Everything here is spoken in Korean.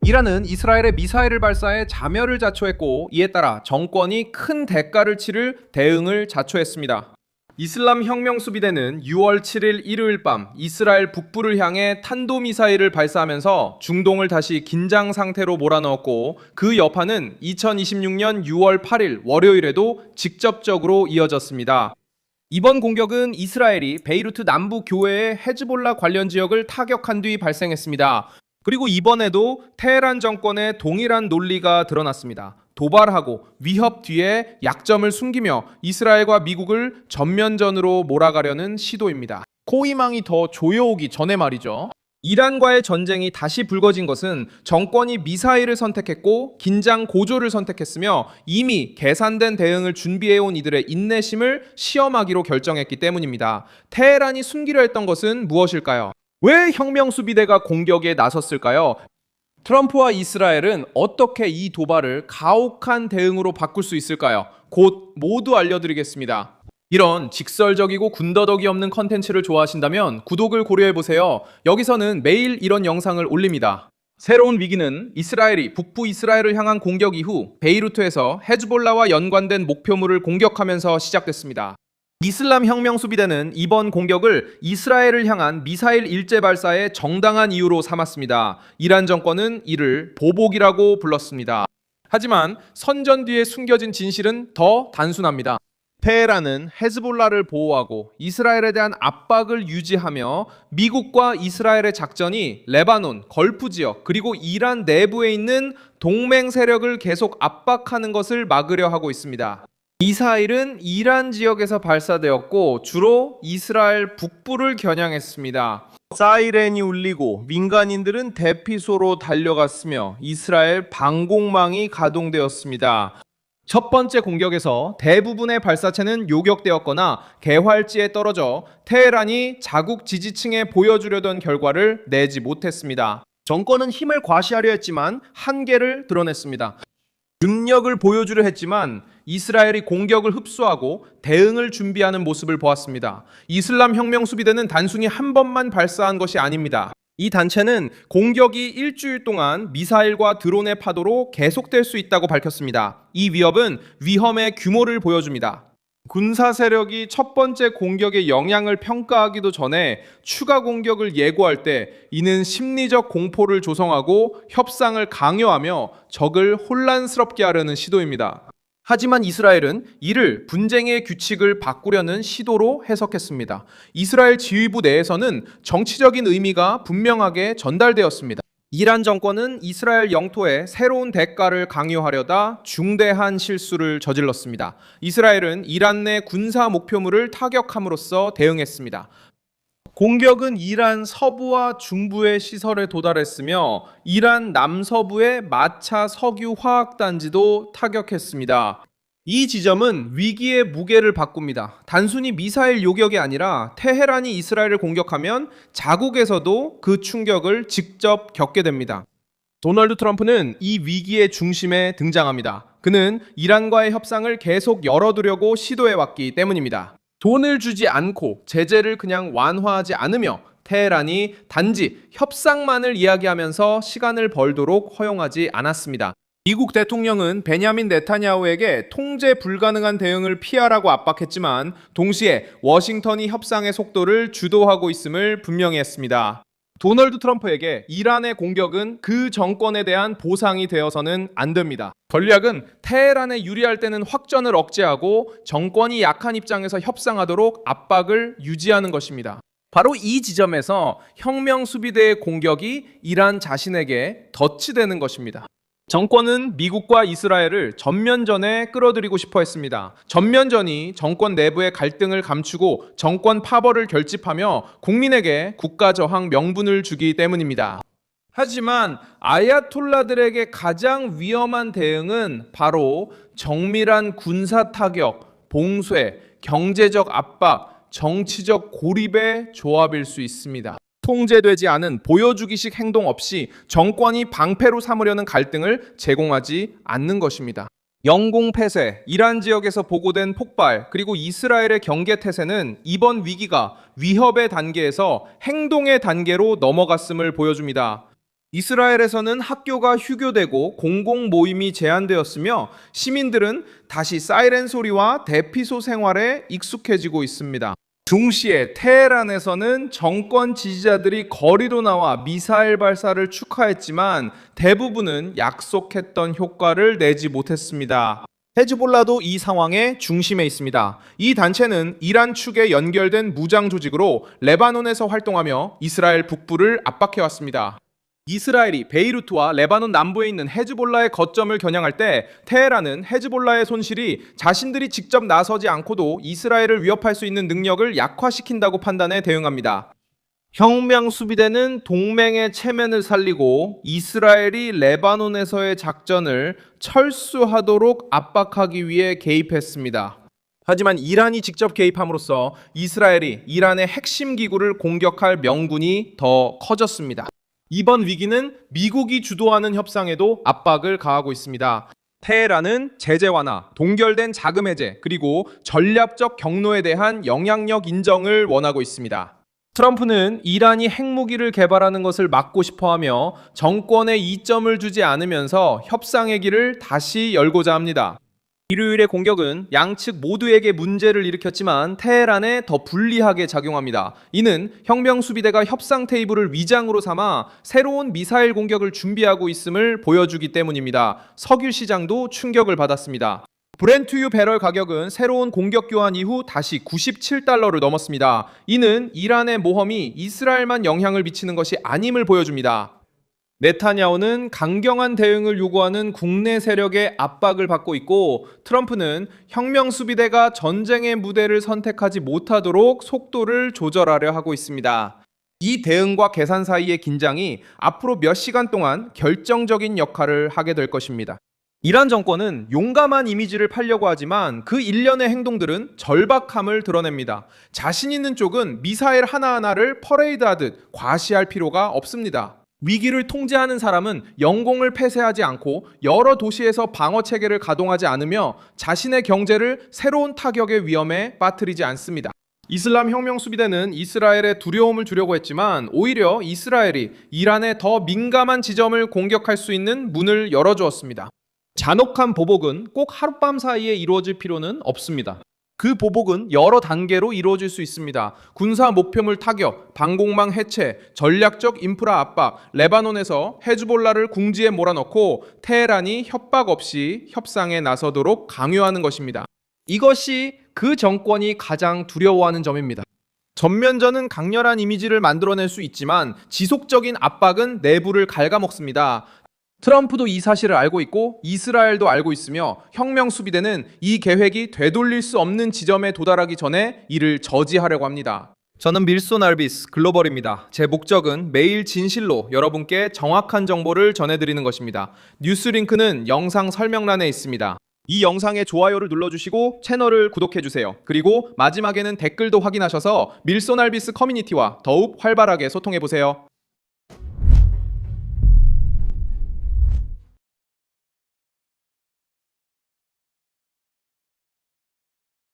이란은 이스라엘의 미사일을 발사해 자멸을 자초했고, 이에 따라 정권이 큰 대가를 치를 대응을 자초했습니다. 이슬람 혁명 수비대는 6월 7일 일요일 밤 이스라엘 북부를 향해 탄도미사일을 발사하면서 중동을 다시 긴장 상태로 몰아넣었고, 그 여파는 2026년 6월 8일 월요일에도 직접적으로 이어졌습니다. 이번 공격은 이스라엘이 베이루트 남부 교회의 헤즈볼라 관련 지역을 타격한 뒤 발생했습니다. 그리고 이번에도 테헤란 정권의 동일한 논리가 드러났습니다. 도발하고 위협 뒤에 약점을 숨기며 이스라엘과 미국을 전면전으로 몰아가려는 시도입니다. 코희망이 더 조여오기 전에 말이죠. 이란과의 전쟁이 다시 불거진 것은 정권이 미사일을 선택했고 긴장 고조를 선택했으며 이미 계산된 대응을 준비해온 이들의 인내심을 시험하기로 결정했기 때문입니다. 테헤란이 숨기려 했던 것은 무엇일까요? 왜 혁명수비대가 공격에 나섰을까요? 트럼프와 이스라엘은 어떻게 이 도발을 가혹한 대응으로 바꿀 수 있을까요? 곧 모두 알려드리겠습니다. 이런 직설적이고 군더더기 없는 컨텐츠를 좋아하신다면 구독을 고려해보세요. 여기서는 매일 이런 영상을 올립니다. 새로운 위기는 이스라엘이 북부 이스라엘을 향한 공격 이후 베이루트에서 헤즈볼라와 연관된 목표물을 공격하면서 시작됐습니다. 이슬람 혁명 수비대는 이번 공격을 이스라엘을 향한 미사일 일제 발사의 정당한 이유로 삼았습니다. 이란 정권은 이를 보복이라고 불렀습니다. 하지만 선전 뒤에 숨겨진 진실은 더 단순합니다. 테헤란은 헤즈볼라를 보호하고 이스라엘에 대한 압박을 유지하며 미국과 이스라엘의 작전이 레바논, 걸프 지역, 그리고 이란 내부에 있는 동맹 세력을 계속 압박하는 것을 막으려 하고 있습니다. 미사일은 이란 지역에서 발사되었고 주로 이스라엘 북부를 겨냥했습니다. 사이렌이 울리고 민간인들은 대피소로 달려갔으며 이스라엘 방공망이 가동되었습니다. 첫 번째 공격에서 대부분의 발사체는 요격되었거나 개활지에 떨어져 테헤란이 자국 지지층에 보여주려던 결과를 내지 못했습니다. 정권은 힘을 과시하려 했지만 한계를 드러냈습니다. 능력을 보여주려 했지만 이스라엘이 공격을 흡수하고 대응을 준비하는 모습을 보았습니다. 이슬람 혁명 수비대는 단순히 한 번만 발사한 것이 아닙니다. 이 단체는 공격이 일주일 동안 미사일과 드론의 파도로 계속될 수 있다고 밝혔습니다. 이 위협은 위험의 규모를 보여줍니다. 군사 세력이 첫 번째 공격의 영향을 평가하기도 전에 추가 공격을 예고할 때 이는 심리적 공포를 조성하고 협상을 강요하며 적을 혼란스럽게 하려는 시도입니다. 하지만 이스라엘은 이를 분쟁의 규칙을 바꾸려는 시도로 해석했습니다. 이스라엘 지휘부 내에서는 정치적인 의미가 분명하게 전달되었습니다. 이란 정권은 이스라엘 영토에 새로운 대가를 강요하려다 중대한 실수를 저질렀습니다. 이스라엘은 이란 내 군사 목표물을 타격함으로써 대응했습니다. 공격은 이란 서부와 중부의 시설에 도달했으며 이란 남서부의 마차 석유 화학단지도 타격했습니다. 이 지점은 위기의 무게를 바꿉니다. 단순히 미사일 요격이 아니라 테헤란이 이스라엘을 공격하면 자국에서도 그 충격을 직접 겪게 됩니다. 도널드 트럼프는 이 위기의 중심에 등장합니다. 그는 이란과의 협상을 계속 열어두려고 시도해왔기 때문입니다. 돈을 주지 않고 제재를 그냥 완화하지 않으며 테헤란이 단지 협상만을 이야기하면서 시간을 벌도록 허용하지 않았습니다. 미국 대통령은 베냐민 네타냐후에게 통제 불가능한 대응을 피하라고 압박했지만 동시에 워싱턴이 협상의 속도를 주도하고 있음을 분명히 했습니다. 도널드 트럼프에게 이란의 공격은 그 정권에 대한 보상이 되어서는 안 됩니다. 전략은 테헤란에 유리할 때는 확전을 억제하고 정권이 약한 입장에서 협상하도록 압박을 유지하는 것입니다. 바로 이 지점에서 혁명 수비대의 공격이 이란 자신에게 덫이 것입니다. 정권은 미국과 이스라엘을 전면전에 끌어들이고 싶어 했습니다. 전면전이 정권 내부의 갈등을 감추고 정권 파벌을 결집하며 국민에게 국가 저항 명분을 주기 때문입니다. 하지만 아야톨라들에게 가장 위험한 대응은 바로 정밀한 군사 타격, 봉쇄, 경제적 압박, 정치적 고립의 조합일 수 있습니다. 통제되지 않은 보여주기식 행동 없이 정권이 방패로 삼으려는 갈등을 제공하지 않는 것입니다. 영공 폐쇄, 이란 지역에서 보고된 폭발, 그리고 이스라엘의 경계 태세는 이번 위기가 위협의 단계에서 행동의 단계로 넘어갔음을 보여줍니다. 이스라엘에서는 학교가 휴교되고 공공 모임이 제한되었으며 시민들은 다시 사이렌 소리와 대피소 생활에 익숙해지고 있습니다. 중시에 테헤란에서는 정권 지지자들이 거리로 나와 미사일 발사를 축하했지만 대부분은 약속했던 효과를 내지 못했습니다. 헤즈볼라도 이 상황의 중심에 있습니다. 이 단체는 이란 축에 연결된 무장 조직으로 레바논에서 활동하며 이스라엘 북부를 압박해왔습니다. 이스라엘이 베이루트와 레바논 남부에 있는 헤즈볼라의 거점을 겨냥할 때 테헤란은 헤즈볼라의 손실이 자신들이 직접 나서지 않고도 이스라엘을 위협할 수 있는 능력을 약화시킨다고 판단해 대응합니다. 혁명수비대는 동맹의 체면을 살리고 이스라엘이 레바논에서의 작전을 철수하도록 압박하기 위해 개입했습니다. 하지만 이란이 직접 개입함으로써 이스라엘이 이란의 핵심 기구를 공격할 명분이 더 커졌습니다. 이번 위기는 미국이 주도하는 협상에도 압박을 가하고 있습니다. 테헤란은 제재 완화, 동결된 자금 해제, 그리고 전략적 경로에 대한 영향력 인정을 원하고 있습니다. 트럼프는 이란이 핵무기를 개발하는 것을 막고 싶어하며 정권에 이점을 주지 않으면서 협상의 길을 다시 열고자 합니다. 일요일의 공격은 양측 모두에게 문제를 일으켰지만 테헤란에 더 불리하게 작용합니다. 이는 혁명수비대가 협상 테이블을 위장으로 삼아 새로운 미사일 공격을 준비하고 있음을 보여주기 때문입니다. 석유 시장도 충격을 받았습니다. 브렌트유 배럴 가격은 새로운 공격 교환 이후 다시 $97를 넘었습니다. 이는 이란의 모험이 이스라엘만 영향을 미치는 것이 아님을 보여줍니다. 네타냐후는 강경한 대응을 요구하는 국내 세력의 압박을 받고 있고 트럼프는 혁명수비대가 전쟁의 무대를 선택하지 못하도록 속도를 조절하려 하고 있습니다. 이 대응과 계산 사이의 긴장이 앞으로 몇 시간 동안 결정적인 역할을 하게 될 것입니다. 이란 정권은 용감한 이미지를 팔려고 하지만 그 일련의 행동들은 절박함을 드러냅니다. 자신 있는 쪽은 미사일 하나하나를 퍼레이드하듯 과시할 필요가 없습니다. 위기를 통제하는 사람은 영공을 폐쇄하지 않고 여러 도시에서 방어 체계를 가동하지 않으며 자신의 경제를 새로운 타격의 위험에 빠뜨리지 않습니다. 이슬람 혁명 수비대는 이스라엘에 두려움을 주려고 했지만 오히려 이스라엘이 이란의 더 민감한 지점을 공격할 수 있는 문을 열어주었습니다. 잔혹한 보복은 꼭 하룻밤 사이에 이루어질 필요는 없습니다. 그 보복은 여러 단계로 이루어질 수 있습니다. 군사 목표물 타격, 방공망 해체, 전략적 인프라 압박, 레바논에서 헤즈볼라를 궁지에 몰아넣고 테헤란이 협박 없이 협상에 나서도록 강요하는 것입니다. 이것이 그 정권이 가장 두려워하는 점입니다. 전면전은 강렬한 이미지를 만들어낼 수 있지만 지속적인 압박은 내부를 갉아먹습니다. 트럼프도 이 사실을 알고 있고 이스라엘도 알고 있으며 혁명 수비대는 이 계획이 되돌릴 수 없는 지점에 도달하기 전에 이를 저지하려고 합니다. 저는 밀손 알비스 글로벌입니다. 제 목적은 매일 진실로 여러분께 정확한 정보를 전해드리는 것입니다. 뉴스 링크는 영상 설명란에 있습니다. 이 영상에 좋아요를 눌러주시고 채널을 구독해주세요. 그리고 마지막에는 댓글도 확인하셔서 밀손 알비스 커뮤니티와 더욱 활발하게 소통해보세요.